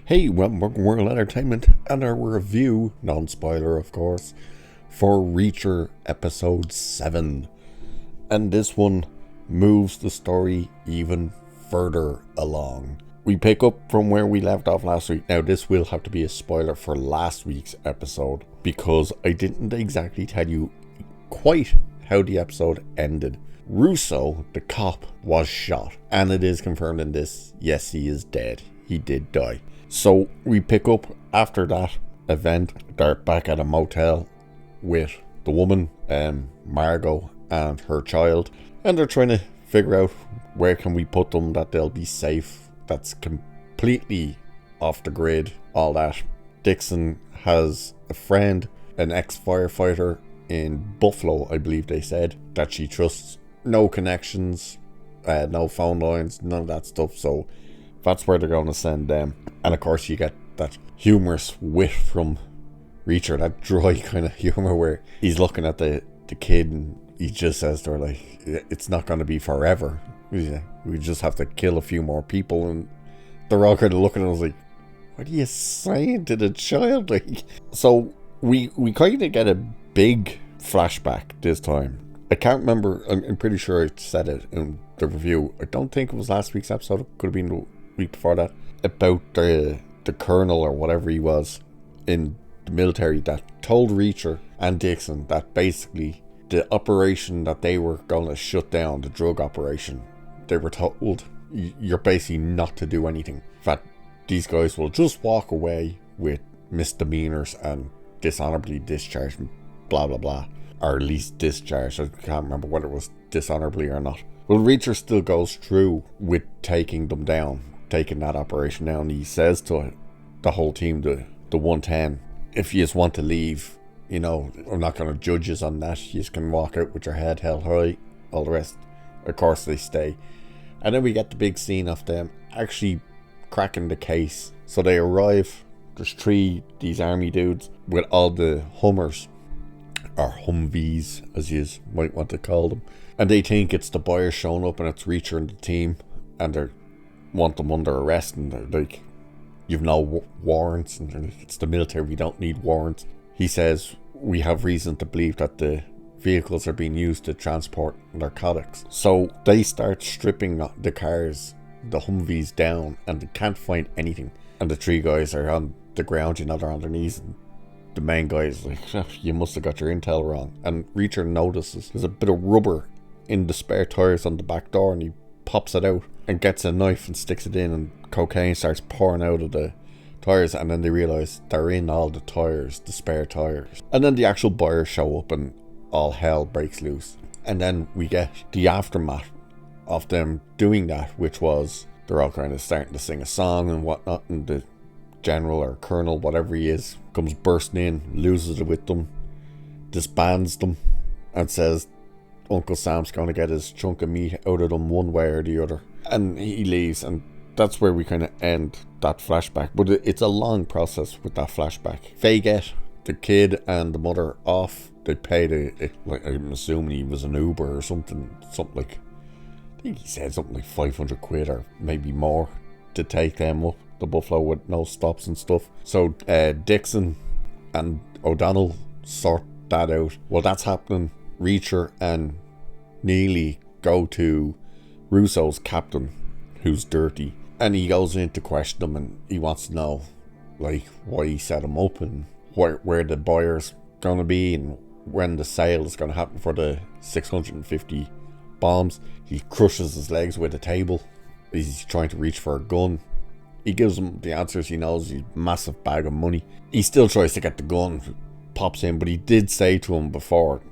Hey, welcome to World Entertainment and our review, non-spoiler of course, for Reacher Episode 7. And this one moves the story even further along. We pick up from where we left off last week. Now this will have to be a spoiler for last week's episode because I didn't exactly tell you quite how the episode ended. Russo, the cop, was shot, and it is confirmed in this, yes, he is dead. He did die. So we pick up after that event. They're back at a motel with the woman, Margot, and her child, and they're trying to figure out where can we put them that they'll be safe, that's completely off the grid, all that. Dixon has a friend, an ex-firefighter in Buffalo, I believe they said, that she trusts. No connections, no phone lines, none of that stuff, so that's where they're going to send them. And of course you get that humorous wit from Reacher, that dry kind of humor where he's looking at the kid and he just says to her, like, it's not going to be forever. We just have to kill a few more people. And they're all kind of looking at us like, what are you saying to the child? Like, so we kind of get a big flashback this time. I can't remember, I'm pretty sure I said it in the review. I don't think it was last week's episode, it could have been the week before that, about the colonel or whatever he was in the military that told Reacher and Dixon that basically the operation that they were going to shut down, the drug operation, they were told you're basically not to do anything. In fact, these guys will just walk away with misdemeanors and dishonorably discharged, blah blah blah, or at least discharged. I can't remember whether it was dishonorably or not. Well, Reacher still goes through with taking them down, taking that operation down. He says to the whole team, the 110, if you just want to leave, you know, I'm not going to judge you on that. You just can walk out with your head held high. All the rest, of course, they stay. And then we get the big scene of them actually cracking the case. So they arrive, there's these army dudes with all the Hummers, or Humvees as you might want to call them, and they think it's the buyers showing up and it's Reacher and the team, and they want them under arrest, and they're like, you've no warrants, and like, it's the military, we don't need warrants. He says we have reason to believe that the vehicles are being used to transport narcotics. So they start stripping the cars, the Humvees, down, and they can't find anything, and the three guys are on the ground, you know, they're on their knees, and the main guy is like, oh, you must have got your intel wrong. And Reacher notices there's a bit of rubber in the spare tires on the back door, and he pops it out and gets a knife and sticks it in, and cocaine starts pouring out of the tires. And then they realize they're in all the tires, the spare tires. And then the actual buyers show up and all hell breaks loose. And then we get the aftermath of them doing that, which was they're all kind of starting to sing a song and whatnot, and the general or colonel, whatever he is, comes bursting in, loses it with them, disbands them, and says Uncle Sam's going to get his chunk of meat out of them one way or the other. And he leaves, and that's where we kind of end that flashback. But it's a long process with that flashback. They get the kid and the mother off. They paid like, I'm assuming he was an Uber or something like, I think he said something like 500 quid or maybe more to take them up the Buffalo with no stops and stuff. So Dixon and O'Donnell sort that out. While that's happening, Reacher and Neely go to Russo's captain, who's dirty, and he goes in to question him, and he wants to know like why he set him up and where the buyer's gonna be and when the sale is gonna happen for the 650 bombs. He crushes his legs with a table. He's trying to reach for a gun. He gives him the answers. He knows he's a massive bag of money. He still tries to get the gun, pops in, but he did say to him before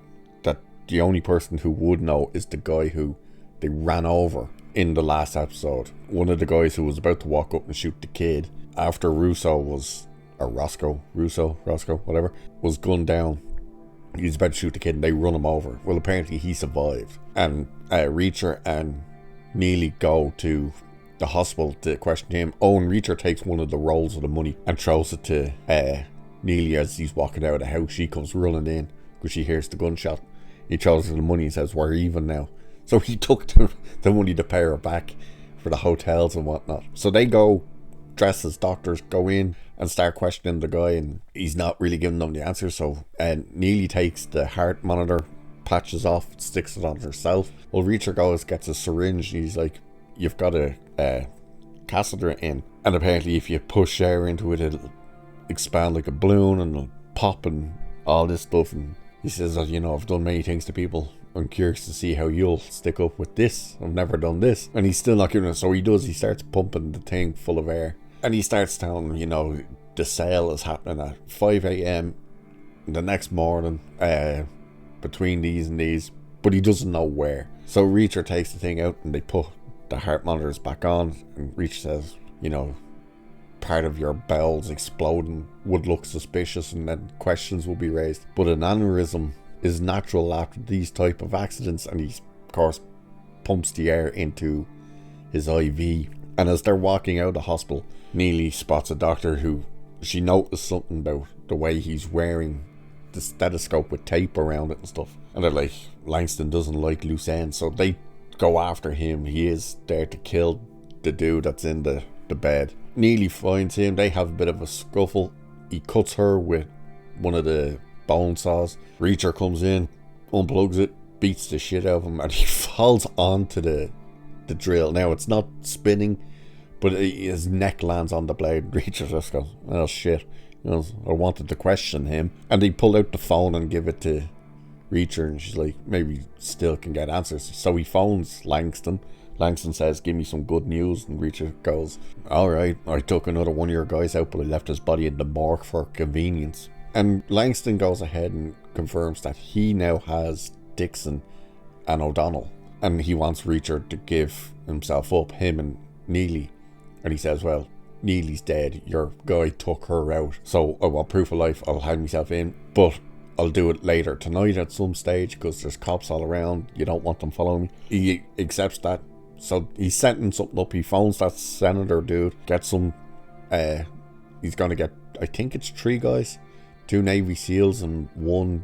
that the only person who would know is the guy who they ran over in the last episode. One of the guys who was about to walk up and shoot the kid after Russo, whatever, was gunned down. He's about to shoot the kid and they run him over. Well, apparently he survived. And Reacher and Neely go to the hospital to question him. And Reacher takes one of the rolls of the money and throws it to Neely as he's walking out of the house. She comes running in because she hears the gunshot. He throws her the money and says, we're even now. So he took the money to pay her back for the hotels and whatnot. So they go dressed as doctors go in and start questioning the guy, and he's not really giving them the answer. So Neely takes the heart monitor, patches off, sticks it on herself. Well, Reacher goes, gets a syringe, and he's like, you've got a catheter in, and apparently if you push air into it, it'll expand like a balloon and it'll pop and all this stuff. And he says that, I've done many things to people. I'm curious to see how you'll stick up with this. I've never done this. And he's still not giving it. So he starts pumping the thing full of air. And he starts telling the sale is happening at 5 a.m. the next morning, between these and these. But he doesn't know where. So Reacher takes the thing out and they put the heart monitors back on. And Reacher says, part of your bowels exploding would look suspicious and then questions will be raised. But an aneurysm is natural after these type of accidents, and he of course pumps the air into his IV. And as they're walking out of the hospital, Neely spots a doctor who she noticed something about the way he's wearing the stethoscope with tape around it and stuff, and they're like, Langston doesn't like loose ends, so they go after him. He is there to kill the dude that's in the bed. Neely finds him, they have a bit of a scuffle. He cuts her with one of the bone saws. Reacher comes in, unplugs it, beats the shit out of him, and he falls onto the drill. Now it's not spinning, but his neck lands on the blade. Reacher just goes, oh shit, I wanted to question him. And they pull out the phone and give it to Reacher, and she's like, maybe still can get answers. So he phones Langston. Langston says, give me some good news, and Reacher goes, alright, I took another one of your guys out, but I left his body in the morgue for convenience. And Langston goes ahead and confirms that he now has Dixon and O'Donnell, and he wants Reacher to give himself up, him and Neely. And he says, well, Neely's dead, your guy took her out, so I want proof of life. I'll hand myself in, but I'll do it later tonight at some stage because there's cops all around. You don't want them following me. He accepts that. So he's setting something up. He phones that senator dude, gets some, he's going to get, I think it's 3 guys, 2 Navy SEALs and 1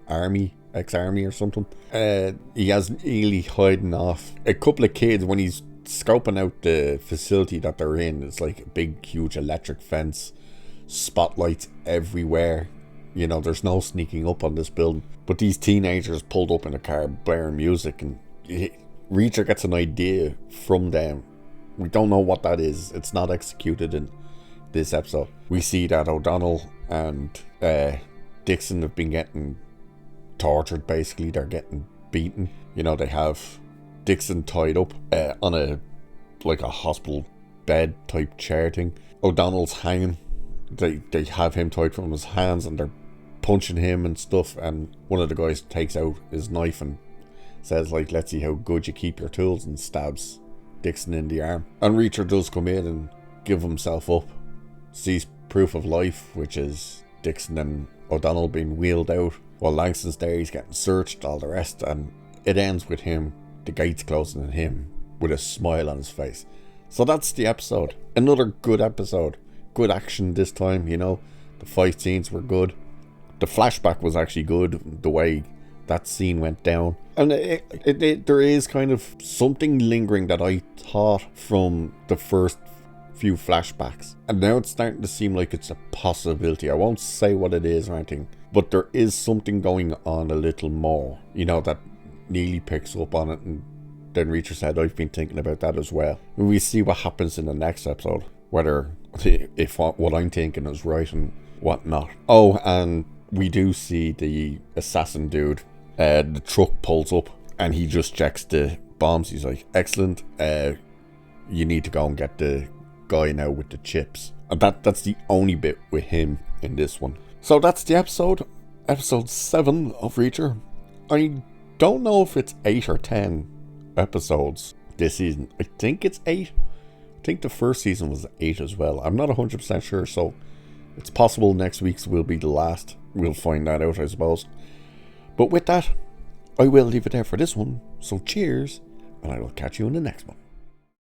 army, ex-army or something. He has Neely hiding off. A couple of kids, when he's scoping out the facility that they're in, it's like a big, huge electric fence, spotlights everywhere. There's no sneaking up on this building. But these teenagers pulled up in a car, blaring music, and Reacher gets an idea from them. We don't know what that is. It's not executed in this episode. We see that O'Donnell and Dixon have been getting tortured, basically. They're getting beaten. They have Dixon tied up on a hospital bed type chair thing. O'Donnell's hanging. They have him tied from his hands and they're punching him and stuff, and one of the guys takes out his knife and says, let's see how good you keep your tools, and stabs Dixon in the arm. And Reacher does come in and give himself up. Sees proof of life, which is Dixon and O'Donnell being wheeled out while Langston's there. He's getting searched, all the rest, and it ends with him, the gates closing on him, with a smile on his face. So that's the episode. Another good episode. Good action this time, The fight scenes were good. The flashback was actually good, the way that scene went down. And there is kind of something lingering that I thought from the first few flashbacks. And now it's starting to seem like it's a possibility. I won't say what it is or anything, but there is something going on a little more. That Neely picks up on it, and then Reacher said, I've been thinking about that as well. And we see what happens in the next episode, whether if what I'm thinking is right and whatnot. Oh, and we do see the assassin dude. The truck pulls up and he just checks the bombs. He's like, excellent, you need to go and get the guy now with the chips. And that's the only bit with him in this one. So that's the episode 7 of Reacher. I don't know if it's 8 or 10 episodes this season. I think it's 8. I think the first season was 8 as well. I'm not 100% sure, so it's possible next week's will be the last. We'll find that out, I suppose. But with that, I will leave it there for this one. So cheers, and I will catch you in the next one.